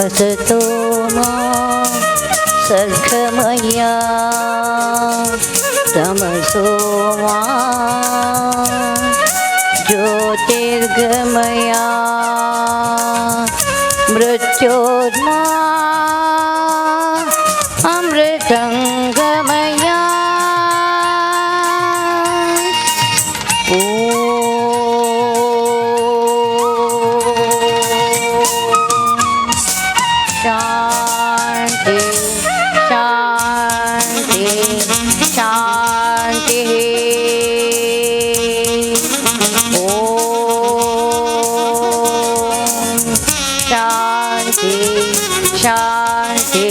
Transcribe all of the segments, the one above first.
असतो मा सद्गमया तमसो मा ज्योतिर्गमया मृत्योर्मा अमृतंगमया। शांति शांति शांति। ओम शांति शांति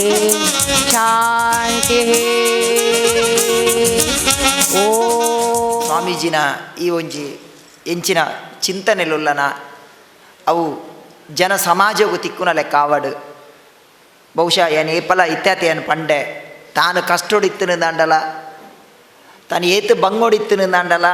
शांति। ಸ್ವಾಮೀಜಿನ ಈ ಒಂಜಿ ಎಂಚಿನ ಚಿಂತನೆಲುಲ್ಲನ ಅವು ಜನ ಸಮಾಜಗೂ ತಿಕ್ಕುನ ಲೆಕ್ಕ ಆವಡು. ಬಹುಶಃ ಏನು ಏಪಲ ಇತ್ಯಾತೆಯನ್ನು ಪಂಡೆ ತಾನು ಕಷ್ಟೊಡಿತ್ತನು ದಾಂಡಲ ತಾನು ಏತು ಬಂಗೊಡಿತ್ತನು ದಾಂಡಲ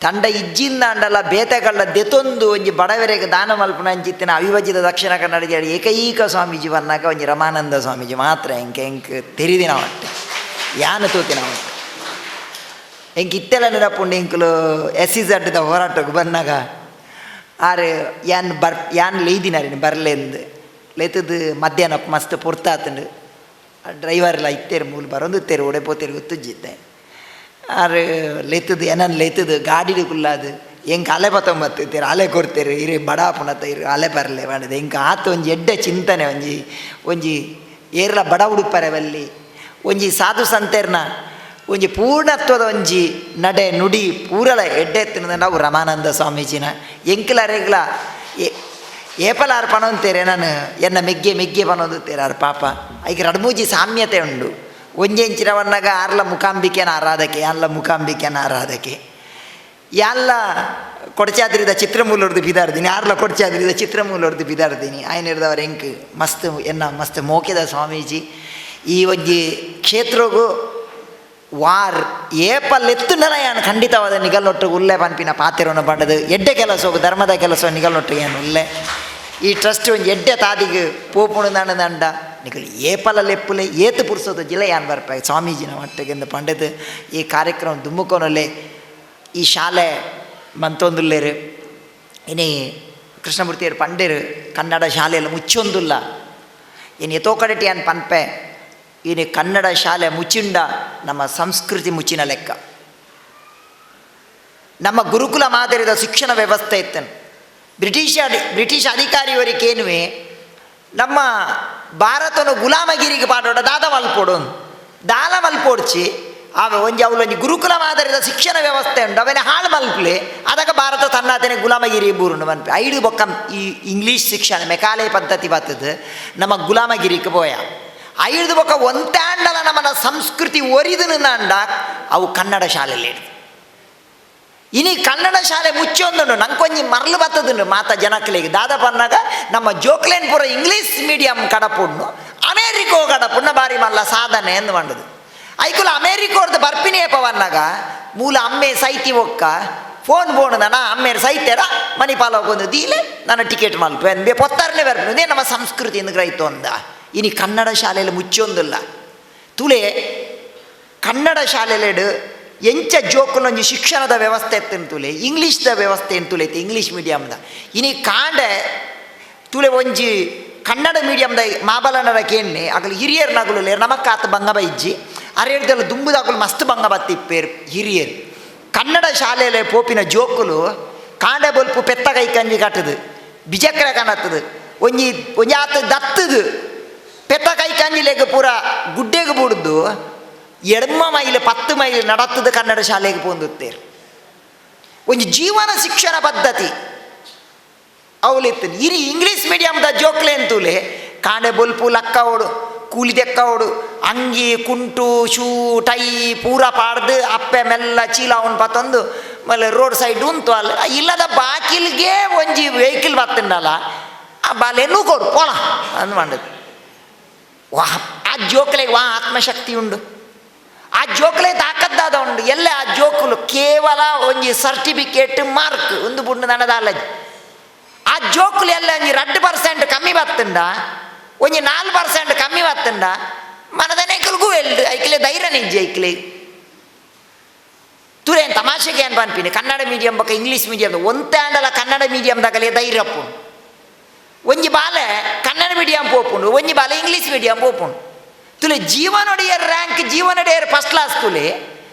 ತಂಡ ಇಜ್ಜಿನ ದಾಂಡಲ ಬೇತೆಗಳ ದೆತೊಂದು ಒಂಜಿ ಬಡವರೆಗೆ ದಾನ ಮಲ್ಪನ ಅಂಚಿತ್ತಿನ ಅವಿಭಜಿತ ದಕ್ಷಿಣ ಕನ್ನಡ ಜಿಲ್ಲೆ ಏಕೈಕ ಸ್ವಾಮೀಜಿ ಬನ್ನಾಗ ಒಂಜಿ ರಮಾನಂದ ಸ್ವಾಮೀಜಿ ಮಾತ್ರ ಎಂಕೆ ತೆರಿದಿನ ಒಟ್ಟೆ ಯಾನು ತೋತಿನ ಒಟ್ಟೆ ಎಂಗೆ ಇತ್ತೆಲ್ಲ ನೆನಪುಂಡು ಎಂಕುಲು SEZ ಹೋರಾಟಕ್ಕೆ ಬಂದಾಗ ಆರು ಯಾನ್ ಲೇದಿನಾರಿ ಬರಲೆಂದು ಲೇತದು ಮಧ್ಯಾಹ್ನ ಮಸ್ತ್ ಪೊರ್ತಾತಂಡು ಡ್ರೈವರ್ಲ ಇತ್ತೇರು ಮೂಲ ಬರೋದು ತೇರು ಒಡೆ ಪೋತೇರು ಗೊತ್ತುಜ್ಜಿದ್ದೆ ಆರು ಲೇತದು ಏನನ್ನು ಲೇತದು ಗಾಡಿಡು ಕುಲ್ಲಾದು ಹೆಂಗೆ ಅಲೆ ಬತ್ತೊಂಬತ್ತೇರು ಅಲೆ ಕೊಡ್ತೇರು ಇರಿ ಬಡಾಪುನತ್ತ ಇರು ಅಲೆ ಬರಲೆ ಮಾಡಿದೆ ಹೆಂಗೆ ಆತು ಒಂಜಿ ಎಡ್ಡೆ ಚಿಂತನೆ ಒಂಜಿ ಏರ್ಲ ಬಡ ಉಡುಪರೆವಲ್ಲಿ ಒಂಜಿ ಸಾಧು ಸಂತೇರ್ನ ಒಂಜಿ ಪೂರ್ಣತ್ವದ ಒಂಜಿ ನಡೆ ನುಡಿ ಪೂರಲ ಎಡ್ಡೆ ಎತ್ತಿನ ನಾವು ರಮಾನಂದ ಸ್ವಾಮೀಜಿನ ಎಂಕ್ಲರೆಗ್ಲ ಏಪಲಾರು ಪಣೊಂತೇರೆ ನಾನು ಎನ್ನ ಮೆಗ್ಗೆ ಪಣೊಂದುತ್ತೇರೆ ಆರು ಪಾಪ ಐಕೆ ರಡ್ಮೂಜಿ ಸಾಮ್ಯತೆ ಉಂಡು ಒಂಜೆಂಚಿನವನ್ನಾಗ ಆರ್ಲ ಮುಖಾಂಬಿಕೆನ ಆರಾಧಕೆ ಯಾನ್ಲ ಮುಖಾಂಬಿಕೆನ ಆರಾಧಕೆ ಯಾನ್ಲ ಕೊಡಚಾದ್ರಿದ ಚಿತ್ರಮೂಲರ್ದು ಬಿದಾರ್ದೀನಿ ಆರ್ಲ ಕೊಡಚಾದ್ರಿದ ಚಿತ್ರಮೂಲರ್ದು ಬಿದಾರ್ದೀನಿ ಆಯ್ನ ಹಿಡ್ದವ್ರು ಹೆಂಗೆ ಮಸ್ತ್ ಎನ್ನ ಮಸ್ತ್ ಮೋಕೆದ ಸ್ವಾಮೀಜಿ ಈ ಒಂಜಿ ಕ್ಷೇತ್ರಗೂ ವಾರ್ ಏಪಲ್ಲೆತ್ತುಂಡಲ ಯಾನು ಖಂಡಿತವಾದ ನಿಗಲೊಟ್ಟು ಉಲ್ಲೆ ಪನ್ಪಿನ ಪಾತೆರವನ್ನು ಪಂಡದು ಎಡ್ಡೆ ಕೆಲಸ ಧರ್ಮದ ಕೆಲಸ ನಿಗಲೊಟ್ಟು ಏನು ಉಲ್ಲೆ ಈ ಟ್ರಸ್ಟ್ ಒಂದು ಎಡ್ಡೆ ತಾದಿಗೆ ಪೋಪುಣ ದಂಡ ನಿಗಲು ಏಪಲ ಲೆಪ್ಪುಲೆ ಏತು ಪುರ್ಸೋದು ಜಿಲ್ಲೆ ಯಾನ್ ಬರ್ಪಾಯಿ ಸ್ವಾಮೀಜಿನ ಒಟ್ಟಿಗೆಂದು ಪಂಡದು ಈ ಕಾರ್ಯಕ್ರಮ ದುಮ್ಮುಕೋನಲ್ಲೇ ಈ ಶಾಲೆ ಮಂತೊಂದುಲ್ಲೇರು ಇನ್ನೇ ಕೃಷ್ಣಮೂರ್ತಿಯರು ಪಂಡೇರು ಕನ್ನಡ ಶಾಲೆಯಲ್ಲಿ ಮುಚ್ಚೊಂದುಲ್ಲ ಇನ್ನು ಎತ್ತೋ ಕಡೆಟಿ ಯಾನ್ ಪನ್ಪೆ ಇನ್ನು ಕನ್ನಡ ಶಾಲೆ ಮುಚ್ಚಿಂಡ ನಮ್ಮ ಸಂಸ್ಕೃತಿ ಮುಚ್ಚಿನ ಲೆಕ್ಕ. ನಮ್ಮ ಗುರುಕುಲ ಮಾದರಿದ ಶಿಕ್ಷಣ ವ್ಯವಸ್ಥೆ ಇತ್ತನು ಬ್ರಿಟಿಷ್ ಅಧಿಕಾರಿಯವರಿಗೇನುವೆ ನಮ್ಮ ಭಾರತನ ಗುಲಾಮಗಿರಿಗೆ ಪಾಡೋಡ ದಾದ ಮಲ್ಪೋಡ್ಚಿ ಆಗ ಅವಳೊಂದು ಗುರುಕುಲ ಮಾದರಿದ ಶಿಕ್ಷಣ ವ್ಯವಸ್ಥೆ ಉಂಟು ಅವನೇ ಹಾಳು ಮಲ್ಪಲೆ ಅದಕ್ಕೆ ಭಾರತ ತನ್ನತನೇ ಗುಲಾಮಗಿರಿ ಬೂರುಂಡು ಮನ್ಪೆ ಐದು ಬೊಕ್ಕ ಈ ಇಂಗ್ಲೀಷ್ ಶಿಕ್ಷಣ ಮೆಕಾಲೆ ಪದ್ಧತಿ ಬರ್ತದೆ ನಮ್ಮ ಗುಲಾಮಗಿರಿಗೆ ಪೋಯ ಐದು ಬೊಕ್ಕ ಒಂತಾಂಡಲ ನಮ್ಮನ ಸಂಸ್ಕೃತಿ ಒರಿದನು ನಾಂಡ ಅವು ಕನ್ನಡ ಶಾಲೆಯಲ್ಲಿ ಇನಿ ಕನ್ನಡ ಶಾಲೆ ಮುಚ್ಚೊಂದುಂಡು ನಂಕೊಂಜಿ ಮರಳು ಬತ್ತದುಂಡು ಮಾತ ಜನಕ್ಲೆಗೆ ದಾದ ಪನ್ನಾಗ ನಮ್ಮ ಜೋಕ್ಲೇನ್ ಪೂರ ಇಂಗ್ಲೀಷ್ ಮೀಡಿಯಂ ಕಡಪುಣ್ಣು ಅಮೇರಿಕೋ ಕಡಪುಣ್ಣ ಬಾರಿ ಮಲ್ಲ ಸಾಧನೆ ಎಂದು ಮಂಡದು ಐಕುಲ ಅಮೇರಿಕೋರ್ದು ಬರ್ಪಿನಿ ಏಪವನ್ನಾಗ ಮೂಲ ಅಮ್ಮೆ ಸೈತಿ ಒಕ್ಕ ಫೋನ್ ಬೋಣದ ನಾ ಅಮ್ಮೇರು ಸೈತೇರ ಮಣಿಪಾಲ ಹೋಗೋದು ದೀಲೆ ನನ್ನ ಟಿಕೆಟ್ ಮಲ್ಪೆ ಅಂದೆ ಪೊತ್ತಾರನೇ ಬರ್ಪು ಇದೇ ನಮ್ಮ ಸಂಸ್ಕೃತಿ ಎಂದು ಗ್ರಹಿತು ಅಂದ ಇನಿ ಕನ್ನಡ ಶಾಲೆಯಲ್ಲಿ ಮುಚ್ಚೊಂದಿಲ್ಲ ತುಳೆ ಕನ್ನಡ ಶಾಲೆಲೆಡು ಎಂಚ ಜೋಕುಲೊಂಜಿ ಶಿಕ್ಷಣದ ವ್ಯವಸ್ಥೆ ಎತ್ತನು ತುಲೆ ಇಂಗ್ಲೀಷ್ದ ವ್ಯವಸ್ಥೆ ಏನು ತುಲೆತಿ ಇಂಗ್ಲೀಷ್ ಮೀಡಿಯಮ್ದ ಇನಿ ಕಾಂಡೆ ತುಳೆ ಒಂಜಿ ಕನ್ನಡ ಮೀಡಿಯಮ್ದ ಮಾಬಲನರ ಕೇನ್ನೆ ಆಗಲು ಹಿರಿಯರು ನಗಲು ನಮಕ್ಕ ಆತ ಬಂಗ ಬೈಜ್ಜಿ ಅರೇಡ್ದಲ್ಲ ದುಂಬುದಾಗಲು ಮಸ್ತ್ ಬಂಗ ಬತ್ತಿಪ್ಪೇರು ಹಿರಿಯರು ಕನ್ನಡ ಶಾಲೆಯಲ್ಲಿ ಪೋಪಿನ ಜೋಕುಲು ಕಾಂಡೆ ಬೊಲ್ಪು ಪೆತ್ತ ಕೈ ಕಂಜಿ ಕಟ್ಟದು ಬಿಜಕ್ರ ಕನ್ನತ್ತದು ಒಂಜಿ ಆತ ದತ್ತದು ಪೆತ್ತ ಕೈ ಕಂಜಿಲೆಗೆ ಪೂರ ಗುಡ್ಡೆಗೆ ಬುಡ್ದು ಎಡ್ಮ ಮೈಲು 10 ಮೈಲು ನಡತ್ತದ ಕನ್ನಡ ಶಾಲೆಗೆ ಪೋಂದುತ್ತೇರು ಒಂಜಿ ಜೀವನ ಶಿಕ್ಷಣ ಪದ್ಧತಿ ಅವಲಿತ್ತು ಇರಿ ಇಂಗ್ಲೀಷ್ ಮೀಡಿಯಮ್ದ ಜೋಕ್ಲೆ ಅಂತೂಲೆ ಕಾಂಡೆ ಬೊಲ್ಪು ಲಕ್ಕ ಓಡು ಕೂಲಿ ತೆಕ್ಕ ಓಡು ಅಂಗಿ ಕುಂಟು ಶೂ ಟೈ ಪೂರ ಪಾಡ್ದು ಅಪ್ಪೆ ಮೆಲ್ಲ ಚೀಲ ಅವನು ಪತ್ತೊಂದು ಮళ్ళీ ರೋಡ್ ಸೈಡ್ ಉಂಟು ಅಲ್ಲ ಇಲ್ಲದ ಬಾಕಿಲ್ಗೆ ಒಂಜಿ ವೆಹಿಕಲ್ ಬತ್ತಂಡಲ್ಲ ಆ ಬಾಲೆನೂ ಕೊಡು ಪೋಲ ಅಂದು ಮಾಡದು ವಾ ಆ ಜೋಕ್ಲೆಗೆ ವಾ ಆತ್ಮಶಕ್ತಿ ಉಂಡು ಆ ಜೋಕ್ಲೆ ತಾಕದ್ದಾದ ಉಂಡು ಎಲ್ಲ ಆ ಜೋಕುಲು ಕೇವಲ ಒಂಜಿ ಸರ್ಟಿಫಿಕೇಟ್ ಮಾರ್ಕ್ ಒಂದು ಬುಂಡು ನನದ ಅಲ್ಲಜಿ ಆ ಜೋಕುಲು ಎಲ್ಲ ಒಂಜಿ 2% ಕಮ್ಮಿ ಬತ್ತಂಡ ಒಂಜಿ 4% ಕಮ್ಮಿ ಬತ್ತಂಡ ಮನದನೇಕಲ್ಗೂ ಎಲ್ಡು ಐಕ್ಲೆ ಧೈರ್ಯ ನಿಜ್ಜೆ ಐಕ್ಲೆ ತುರೇನು ತಮಾಷೆಗೆ ಏನು ಪನ್ಪಿನಿ ಕನ್ನಡ ಮೀಡಿಯಂ ಬಕ್ಕ ಇಂಗ್ಲೀಷ್ ಮೀಡಿಯಂ ಒಂತೆ ಆಂಡಲ ಕನ್ನಡ ಮೀಡಿಯಂದಾಗಲೇ ಧೈರ್ಯಪ್ಪು ಒಂಜಿ ಬಾಲೆ ಕನ್ನಡ ಮೀಡಿಯಂ ಪೋಪುಂಡು ಒಂಜಿ ಬಾಲೆ ಇಂಗ್ಲೀಷ್ ಮೀಡಿಯಂ ಪೋಪುಂಡು ತುಲೆ ಜೀವನೊಡೆಯರ್ ರ್ಯಾಂಕ್ ಜೀವನೊಡೆಯರ್ ಫಸ್ಟ್ ಕ್ಲಾಸ್ ತುಲೆ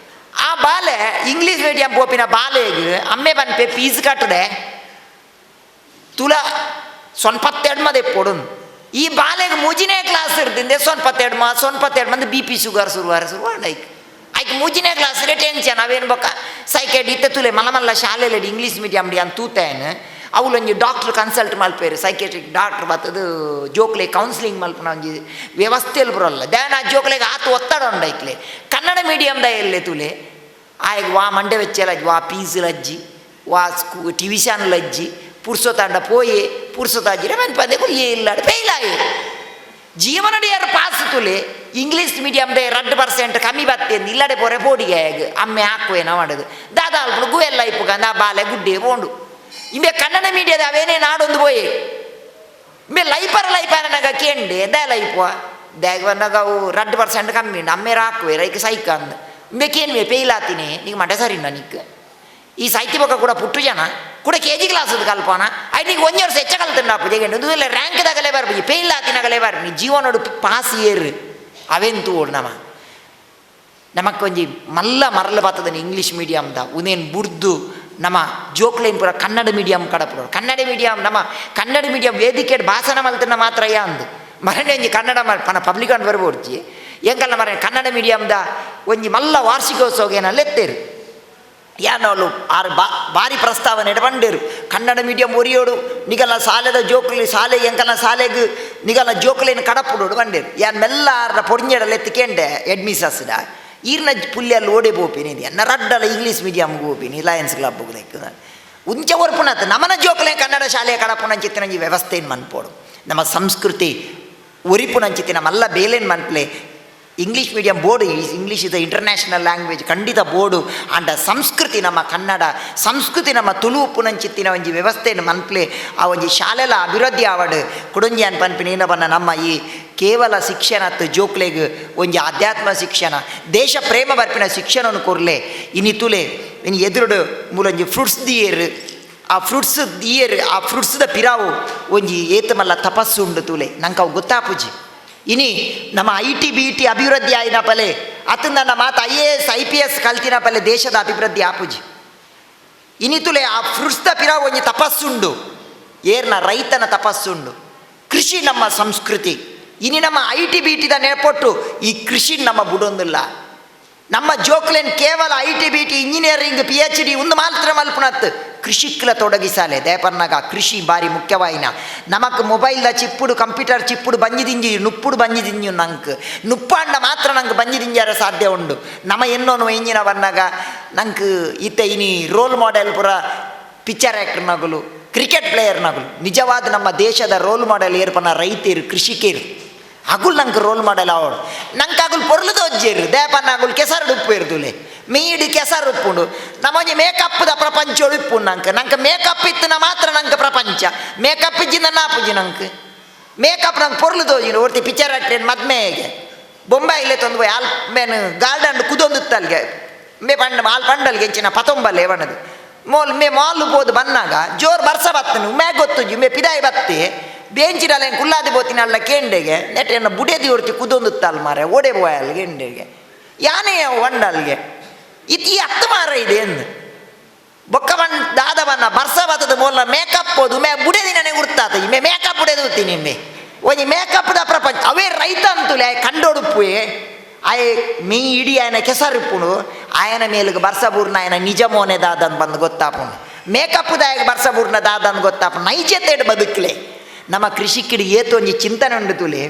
ಆ ಬಾಲೆ ಇಂಗ್ಲೀಷ್ ಮೀಡಿಯಂ ಪೋಪಿನ ಬಾಲೆಗೆ ಅಮ್ಮೆ ಬನ್ಪೆ ಫೀಸ್ ಕಟ್ಟದೆ ತುಲ ಸೊನ್ಪತ್ತೆರಡು ಮದೆ ಪೊಡು ಈ ಬಾಲೆಗೆ ಮುಜಿನೇ ಕ್ಲಾಸ್ ಇರ್ದಿಂದ ಸೊನ್ಪತ್ತೆರಡು ಮಂದಿ BP ಶುಗರ್ ಶುರುವಾಂಡ ಆಯ್ಕೆ ಮುಜಿನೇ ಕ್ಲಾಸ್ ಟೆನ್ಷನ್ ಅವೇನು ಬೊಕ್ಕ ಸೈಕೆಡ್ ಇತ್ತೆ ತುಲೆ ಮಲ್ಲ ಶಾಲೆಯಲ್ಲಿ ಇಂಗ್ಲೀಷ್ ಮೀಡಿಯಂ ಅಂತ ತೂತೇನು ಅವಳು ಒಂಜಿ ಡಾಕ್ಟ್ರ್ ಕನ್ಸಲ್ಟ್ ಮಲ್ಪೇರು ಸೈಕೆಟ್ರಿಕ್ ಡಾಕ್ಟ್ರ್ ಬತ್ತದು ಜೋಕ್ಲೆ ಕೌನ್ಸಿಲಿಂಗ್ ಮಲ್ಪನ ಒಂಜಿ ವ್ಯವಸ್ಥೆಯಲ್ಲಿ ಬರೋಲ್ಲ ದ್ಯಾನ ಆ ಜೋಕ್ಲೆಗೆ ಆತು ಒತ್ತಡ ಉಂಡೈಕ್ಲೆ ಕನ್ನಡ ಮೀಡಿಯಂದ ಎಲ್ಲೆ ತುಲೆ ಆಯ್ಗೆ ವಾ ಮಂಡೆ ವೆಚ್ಚಲಜ್ಜಿ ವಾ ಪೀಸ್ಲಜ್ಜಿ ವಾ ಟ್ಯೂಷನ್ಲಜ್ಜಿ ಪುರ್ಸೊತ್ತಾಂಡ ಪೋಯೆ ಪುರ್ಸೊತ್ತಾಜಿರ ಮೆನ್ಪಂದೆ ಇಲ್ಲಾಡು ಫೇಲಾಯಿ ಜೀವನಡಿಯರು ಪಾಸ್ ತುಲೆ ಇಂಗ್ಲೀಷ್ ಮೀಡಿಯಂದೇ 2% ಕಮ್ಮಿ ಬತ್ತೇಂದು ಇಲ್ಲಡೆ ಪೊರೆ ಪೋಡಿಗೆ ಹೇಗೆ ಅಮ್ಮೆ ಹಾಕುವೇನ ಮಾಡೋದು ದಾದ ಅಲ್ಪು ಗುವೆಲ್ಲ ಇಪ್ಪುಗಂದ ಆ ಬಾಲೆ ಗುಡ್ಡೆ ಬೋಂಡು ಇಂಬೆ ಕನ್ನಡ ಮೀಡಿಯಾದ ಅವೇನೇ ನಾಡೊಂದು ಪೋಯೆ ಇಂಬೆ ಲೈಪರನಗ ಕೇಂಡೆ ದೇ ಲೈಪುವ ದೇಗವನ್ನಾಗ ಅವು 2% ಕಮ್ಮಿ ಉಂಡು ಅಮ್ಮೇರ ಹಾಕುವೆ ರೈಕ್ ಸೈಕ ಅಂದು ಇಂಬೆ ಕೇನ್ವೆ ಪೇಯ್ಲಾತೀನಿ ನೀಗ ಮಟೆ ಸರಿನ ನಿಕ್ ಈ ಸಾಹಿತ್ಯ ಬೊಕ್ಕ ಕೂಡ ಪುಟ್ಟು ಜನ ಕೂಡ KG ಕ್ಲಾಸದ ಕಲ್ಪನ ಆಯ್ತು ನೀಗ 1 ವರ್ಷ ಹೆಚ್ಚ ಕಲ್ತಂಡಪ್ಪ ಜಗಂಡು ಇದು ರ್ಯಾಂಕ್ದಾಗಲೇ ಬರ್ಬಿ ಪೇಯ್ಲಾತಿನಾಗಲೇ ಬರ್ಬಿ ಜೀವನೋಡು ಪಾಸ್ ಏರು ಅವೆಂತೂ ಓಡು ನಮಕೊಂಜಿ ಮಲ್ಲ ಮರಲು ಬರ್ತದ ಇಂಗ್ಲೀಷ್ ಮೀಡಿಯಮ್ದ ಉನೇನು ಬುರ್ದು ನಮ್ಮ ಜೋಕ್ಲೇನ್ ಪೂರ ಕನ್ನಡ ಮೀಡಿಯಂ ಕಡಪುರ ಕನ್ನಡ ಮೀಡಿಯಂ ನಮ್ಮ ಕನ್ನಡ ಮೀಡಿಯಂ ವೇದಿಕೆ ಭಾಷಣ ಮಲ್ತನ ಮಾತ್ರ ಅಂದು ಮರಣೆ ಒಂಜಿ ಕನ್ನಡ ಪನ ಪಬ್ಲಿಕ್ ಅಂತ ಬರ್ಬೋಡ್ಜಿ ಎಂಕಲ್ಲ ಮರ ಕನ್ನಡ ಮೀಡಿಯಮ್ದ ಒಂಜಿ ಮಲ್ಲ ವಾರ್ಷಿಕೋತ್ಸವ ಎತ್ತೇರು ಯಾನವಳು ಆರು ಭಾರಿ ಪ್ರಸ್ತಾವನೆ ಬಂಡೇರು ಕನ್ನಡ ಮೀಡಿಯಂ ಒರಿಯೋಡು ನಿಗಲ ಸಾಲೆದ ಜೋಕ್ಲಿ ಶಾಲೆ ಎಂಕಲ್ಲ ಶಾಲೆಗೆ ನಿಗಲ ಜೋಕ್ಲೇನು ಕಡಪುಡೋಡು ಬಂಡೇರು ಯಾನ್ ಮೆಲ್ಲ ಪೊಡಿಂಜಡಲ್ಲಿ ಎತ್ತಿಕೆಂಡೆ ಎಡ್ಮಿಸಸ್ಡ ಈರ್ನ ಪುಲ್ಯಲ್ಲಿ ಓಡೆ ಬೋಪಿನಿ ಎನ್ನ ರಡ್ಡಲ ಇಂಗ್ಲೀಷ್ ಮೀಡಿಯಮ್ಗೆ ಹೋಪಿನಿ ಲಯನ್ಸ್ ಕ್ಲಬ್ಗೆ ನೆಕ್ಕ ಉಂಚ ಒರ್ಪುನತ್ ನಮನ ಜೋಕ್ಲೆ ಕನ್ನಡ ಶಾಲೆಯ ಕಡಪುನಂಚಿತ್ತಿನ ವ್ಯವಸ್ಥೆಯನ್ನು ಮನ್ಪೋಡು ನಮ್ಮ ಸಂಸ್ಕೃತಿ ಒರಿಪುನಂಚಿತ್ತಿನ ಮಲ್ಲ ಬೇಲೇನು ಮನ್ಪ್ಲೆ English medium board English is international language ಖಂಡಿತ ಬೋರ್ಡು ಅಂಡ ಸಂಸ್ಕೃತಿ ನಮ್ಮ ಕನ್ನಡ ಸಂಸ್ಕೃತಿ ನಮ್ಮ ತುಳು ಪುನಂಚಿತ್ತಿನ ಒಂಜಿ ವ್ಯವಸ್ಥೆಯನ್ನು ಮನ್ಪ್ಲೆ ಆ ಒಂಜಿ ಶಾಲೆಲ ಅಭಿವೃದ್ಧಿ ಆವಡು ಕುಡುಂಜಿ ಅನ್ ಪನ್ಪಿನ ಏನ ಬನ್ನ ನಮ್ಮ ಈ ಕೇವಲ ಶಿಕ್ಷಣತ್ತು ಜೋಕ್ಲೆಗ್ ಒಂಜಿ ಆಧ್ಯಾತ್ಮ ಶಿಕ್ಷಣ ದೇಶ ಪ್ರೇಮ ಬರ್ಪಿನ ಶಿಕ್ಷಣವನ್ನು ಕೊರ್ಲೆ ಇನ್ನಿತುಲೆ ಇನ್ನು ಎದುರುಡು ಮೂಲೊಂಜಿ ಫ್ರೂಟ್ಸ್ ದಿಯೇರು ಆ ಫ್ರೂಟ್ಸ್ದ ಪಿರಾವು ಒಂಜಿ ಏತು ಮಲ್ಲ ತಪಸ್ಸು ಉಂಡು ತುಲೆ ನಂಗೆ ಅವು ಗೊತ್ತಾಪುಜಿ ಇನಿ ನಮ್ಮ IT BT ಅಭಿವೃದ್ಧಿ ಆಯ್ನ ಪಲೆ ಅತಂದ ನನ್ನ ಮಾತು IAS IPS ಕಲ್ತಿನ ಪಲೆ ದೇಶದ ಅಭಿವೃದ್ಧಿ ಆಪುಜಿ ಇನಿತುಲೆ ಆ ಫ್ರೂಟ್ಸ್ದ ಪಿರಾವು ಒಂಜಿ ತಪಸ್ಸುಂಡು ಏರ್ನ ರೈತನ ತಪಸ್ಸುಂಡು ಕೃಷಿ ನಮ್ಮ ಸಂಸ್ಕೃತಿ ಇನಿ ನಮ್ಮ IT BTದ ನೆಪೊಟ್ಟು ಈ ಕೃಷಿ ನಮ್ಮ ಬುಡೊಂದಿಲ್ಲ ನಮ್ಮ ಜೋಕ್ಲೇನ್ ಕೇವಲ IT BT ಇಂಜಿನಿಯರಿಂಗ್ PhD ಒಂದು ಮಾತ್ರ ಮಲ್ಪುನತ್ ಕೃಷಿಕ್ಲ ತೊಡಗಿಸಾಲೆ ದೇಪರ್ನಾಗ ಕೃಷಿ ಬಾರಿ ಮುಖ್ಯವಾಯಿನ ನಮಕ್ ಮೊಬೈಲ್ದ ಚಿಪ್ಪುಡು ಕಂಪ್ಯೂಟರ್ ಚಿಪ್ಪುಡು ಬಂಜಿದಿಂಜಿ ನುಪ್ಪುಡು ಬಂಜಿದಿಂಜು ನಂಗೆ ನುಪ್ಪಾಂಡ ಮಾತ್ರ ನಂಗೆ ಬಂಜಿದಿಂಜಾರ ಸಾಧ್ಯ ಉಂಡು ನಮ್ಮ ಎನ್ನೋನು ಎಂಜಿನ ಬರ್ನಾಗ ನಂಗೆ ಇತ್ತೆ ಇನಿ ರೋಲ್ ಮಾಡೆಲ್ ಪುರ ಪಿಕ್ಚರ್ ಆ್ಯಕ್ಟರ್ನಾಗಲು ಕ್ರಿಕೆಟ್ ಪ್ಲೇಯರ್ನಾಗಲು ನಿಜವಾದ ನಮ್ಮ ದೇಶದ ರೋಲ್ ಮಾಡೆಲ್ ಏರ್ಪನ ರೈತರು ಕೃಷಿಕೇರು ಅಗುಲ್ ನಂಗೆ ರೋಲ್ ಮಾಡೆಲ್ ಅವಳು ನಂಗೆ ಅಗುಲ್ ಪೊರ್ಲು ದೊಜ್ಜೇರು ದೇಪನ್ನ ಅಗುಲ್ ಕೆಸರು ಉಪ್ಪು ಇರ್ದುಲೆ ಮೀಡಿ ಕೆಸರು ಉಪ್ಪುಂಡು ನಮ್ಮೊಂಜಿ ಮೇಕಪ್ದ ಪ್ರಪಂಚ ಉಪ್ಪುಂಡು ನಂಗೆ ಮೇಕಪ್ ಇತ್ತು ಮಾತ್ರ ನಂಗೆ ಪ್ರಪಂಚ ಮೇಕಪ್ ಇಜ್ಜಿಂದ ನಾಪುಜಿ ನಂಗೆ ಮೇಕಪ್ ನಂಗೆ ಪೊರ್ಲು ದೋಜಿನು ಒರ್ತಿ ಪಿಕ್ಚರ್ ಆಕ್ಟೇನು ಮದ್ಮೆಗೆ ಬೊಂಬಾಯಿಲೆ ತಂದು போய் ಆಲ್ಮೇನು ಗಾರ್ಡನ್ ಕುದೊಂದುತ್ತಲ್ಗೆ ಮೇ ಆಲ್ ಪಂಡಲ್ಗೆ ಹೆಚ್ಚಿನ ಪತೊಂಬಲ್ಲೆ ಬಣ್ಣದು ಮೇ ಮಾಲು ಬೋದು ಬನ್ನಾಗ ಜೋರು ಬರ್ಸ ಬತ್ತನು ಮೇ ಗೊತ್ತುಜಿ ಮೇ ಪಿದಾಯಿ ಬತ್ತಿ ಬೇಂಚಿಡಲ್ಲ ಕುಲ್ಲಾದಿ ಬೋತಿನಲ್ಲ ಕೇಂಡೆಗೆ ನೆಟ್ಟೆಯನ್ನು ಬುಡೇದಿ ಹೊರ್ತಿ ಕುದೊಂದುತ್ತಲ್ಲ ಮಾರೆ ಓಡೆ ಬೋಯಲ್ ಗೆಂಡೆಗೆ ಯಾನೇ ಒಂಡಲ್ಗೆ ಈ ಹತ್ತು ಮಾರ ಇದೆ ಎಂದು ಬೊಕ್ಕ ಬಣ್ಣ ದಾದ ಬಣ್ಣ ಬರ್ಸ ಬತ್ತದ ಮೂಲ ಮೇಕಪ್ ಹೋದು ಮೇ ಬುಡೇದಿನೇ ಗುರ್ತಾತ ಮೇ ಮೇಕಪ್ ಬುಡೇದು ಉತ್ತೀನಿ ಮೇ ಒಂಜಿ ಮೇಕಪ್ದ ಪ್ರಪಂಚ ಅವೇ ರೈತ ಅಂತುಲೆ ಕಂಡೊಡುಪ್ಪುವೆ ಆಯ್ ಮೀ ಇಡೀ ಆಯನ ಕೆಸರಿಪ್ಪುಡು ಆಯನ ಮೇಲಿಗೆ ಬರ್ಸಬೂರ್ನ ಆಯನ ನಿಜ ಮೋನೆ ದಾದನ್ ಬಂದು ಗೊತ್ತಾಪುಂಡು ಮೇಕಪ್ದಾಯಗ ಬರ್ಸಬೂರ್ನ ದಾದನ್ ಗೊತ್ತಾಪು ನೈಜತೆಡ್ ಬದುಕಲೆ ನಮ್ಮ ಕೃಷಿಕಿಡಿ ಏತು ಒಂಜಿ ಚಿಂತನೆ ಉಂಡು ತುಲೆ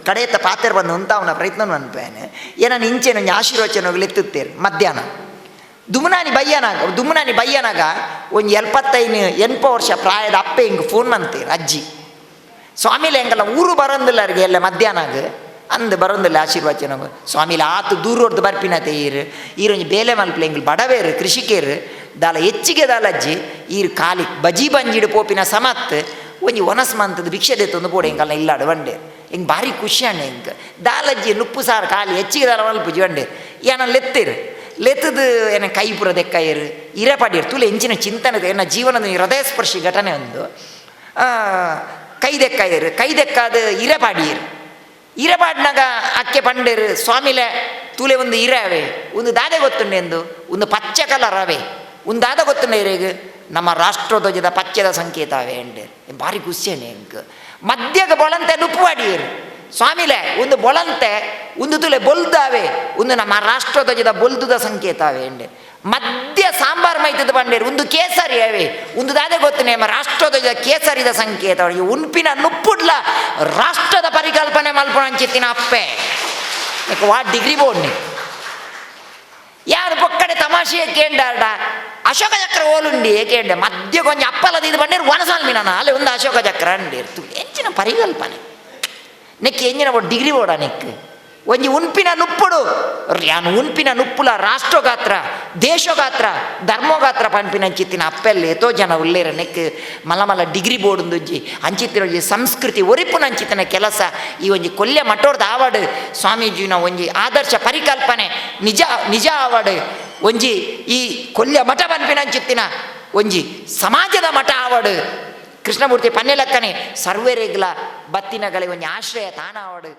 ಕಡೆಯತ್ತ ಪಾತ್ರೆ ಬಂದು ಉಂತಾವನ ಪ್ರಯತ್ನ ಅನ್ಪೇನೆ ಏನನ್ನು ಇಂಚೆನ ಒಂಜಿ ಆಶೀರ್ವಚನಗಳು ಎತ್ತುತ್ತೇರು ಮಧ್ಯಾಹ್ನ ದುಮ್ನಾನಿ ಬಯ್ಯನಾಗ ಒಂದು 75 ವರ್ಷ ಪ್ರಾಯದ ಅಪ್ಪೆ ಹಿಂಗೆ ಫೋನ್ ಮಾಡ್ತೀರಿ ಅಜ್ಜಿ ಸ್ವಾಮಿಲೆ ಹೆಂಗಲ್ಲ ಊರು ಬರೋದಿಲ್ಲ ಅವ್ರಿಗೆ ಎಲ್ಲ ಮಧ್ಯಾಹ್ನಾಗ ಅಂದು ಬರೋದಿಲ್ಲ ಆಶೀರ್ವಚನ ಸ್ವಾಮಿಲಿ ಆತು ದೂರ ಹೊಡ್ದು ಬರ್ಪಿನ ತೇರು ಈರೊಂದು ಬೇಲೆ ಮಲ್ಪಲೆ ಹಿಂಗೆ ಬಡವೇರು ಕೃಷಿಕೇರು ದಾಲ ಹೆಚ್ಚಿಗೆ ದಾಲಜ್ಜಿ ಈರು ಕಾಲಿ ಬಜಿ ಬಂಜಿಡು ಪೋಪಿನ ಸಮತ್ ಒಂಜಿ ಒನಸ್ ಮಂತದ ಭಿಕ್ಷೆ ದೆತ್ತೊಂದು ಪೋಡೆ ಹಿಂಗಲ್ಲ ಇಲ್ಲಾಡು ಬಂಡೆ ಹಿಂಗೆ ಭಾರಿ ಖುಷಿ ಅಣ್ಣ ಹಿಂಗೆ ದಾಲಜ್ಜಿ ನುಪ್ಪು ಸಾರು ಖಾಲಿ ಹೆಚ್ಚಿಗೆ ದಾಲ ಮಲ್ಪುಜಿ ಬಂಡೆ ಏನ ಲೆತ್ತಿರು ಲೆತ್ತದು ಏನ ಕೈ ಪುರ ದೆಕ್ಕಯ್ಯರು ಇರಪಾಡಿಯರು ತುಲೆ ಎಂಚಿನ ಚಿಂತನೆ ಏನ ಜೀವನದ ಹೃದಯ ಸ್ಪರ್ಶಿ ಘಟನೆ ಒಂದು ಕೈ ದೆಕ್ಕಾದ ಇರಪಾಡಿನಾಗ ಅಕ್ಕೆ ಪಂಡೇರು ಸ್ವಾಮಿಲೆ ತೂಲೆ ಒಂದು ಇರವೆ ಒಂದು ದಾದೆ ಗೊತ್ತುಂಡೆ ಎಂದು ಒಂದು ಪಚ್ಚ ಕಲರ್ ಅವೆ ಒಂದು ದಾದ ಗೊತ್ತುಂಡೆ ಇರೇಗ ನಮ್ಮ ರಾಷ್ಟ್ರಧ್ವಜದ ಪಚ್ಚದ ಸಂಕೇತ ಅವೆ ಅಂಡೆ ಭಾರಿ ಖುಷಿಯೇ ಇಂಕ ಮಧ್ಯಗೆ ಬೊಳಂತೆ ನುಪ್ಪುವಾಡಿಯರು ಸ್ವಾಮಿಲೆ ಒಂದು ಬೊಳಂತೆ ಒಂದು ತುಲೆ ಬೊಲ್ದಾವೆ ಒಂದು ನಮ್ಮ ರಾಷ್ಟ್ರಧ್ವಜದ ಬೊಲ್ದುದ ಸಂಕೇತ ಅವೆ ಅಂಡೆ ಮಧ್ಯ ಸಾಂಬಾರು ಮೈತದ ಬಂಡೇರು ಒಂದು ಕೇಸರಿ ಅವೆ ಒಂದು ದಾದೆ ಗೊತ್ತನೆ ನಮ್ಮ ರಾಷ್ಟ್ರಧ್ವಜದ ಕೇಸರಿದ ಸಂಕೇತ ಅವಳಿಗೆ ಉನ್ಪಿನ ನುಪ್ಪುಡ್ಲ ರಾಷ್ಟ್ರದ ಪರಿಕಲ್ಪನೆ ಮಲ್ಪಣ ಅಂಚಿತ್ತಿನ ಅಪ್ಪೆ ಡಿಗ್ರಿ ಬೋರ್ಡ್ನಿ ಯಾರು ಪೊಕ್ಕಡೆ ತಮಾಷೆ ಕೇಂಡಾಡ ಅಶೋಕ ಚಕ್ರ ಓಲುಂಡಿ ಕೇಂಡೆ ಮಧ್ಯ ಕೊಂಚ ಅಪ್ಪಲದ ಇದು ಬಂಡೇರು ಒನಸಾಲ್ಮಿನ ಅಲ್ಲೇ ಒಂದು ಅಶೋಕ ಚಕ್ರ ಅಂಡೇರು ಎಂಚಿನ ಪರಿಕಲ್ಪನೆ ನೆಕ್ಕಿ ಎಂಜಿನ ಡಿಗ್ರಿ ಬೋರ್ಡ ನೆಕ್ ಒಂಜಿ ಉನ್ಪಿನ ನುಪ್ಪುಡು ಯಾನು ಉನ್ಪಿನ ನುಪ್ಪುಲ ರಾಷ್ಟ್ರಗಾತ್ರ ದೇಶಗಾತ್ರ ಧರ್ಮಗಾತ್ರ ಪನ್ಪಿನ ಅಂಚಿತ್ತಿನ ಅಪ್ಪೆಲ್ಲಿ ಎತೋ ಜನ ಉಳ್ಳೇರ ನೆಕ್ ಮಲ ಡಿಗ್ರಿ ಬೋರ್ಡ್ ಒಂಜಿ ಅಂಚಿತ್ತಿನ ಒಂಜಿ ಸಂಸ್ಕೃತಿ ಒರಿಪುನ ಅಂಚಿತ್ತಿನ ಕೆಲಸ ಈ ಒಂಜಿ ಕೊಲ್ಯ ಮಟ್ಟೋರ್ದ ಆವಾಡ್ ಸ್ವಾಮೀಜಿನ ಒಂಜಿ ಆದರ್ಶ ಪರಿಕಲ್ಪನೆ ನಿಜ ಆವಾಡ್ ಒಂಜಿ ಈ ಕೊಲ್ಯ ಮಠ ಪನ್ಪಿನ ಅಂಚಿತ್ತಿನ ಒಂಜಿ ಸಮಾಜದ ಮಠ ಆವಾಡ್ ಕೃಷ್ಣಮೂರ್ತಿ ಪನ್ನೆಲಕ್ಕನೆ ಸರ್ವೇರೆಗ್ಲ ಬತ್ತಿನಗಳೆ ಒಂಜಿ ಆಶ್ರಯ ತಾನ ಆವಾಡ್.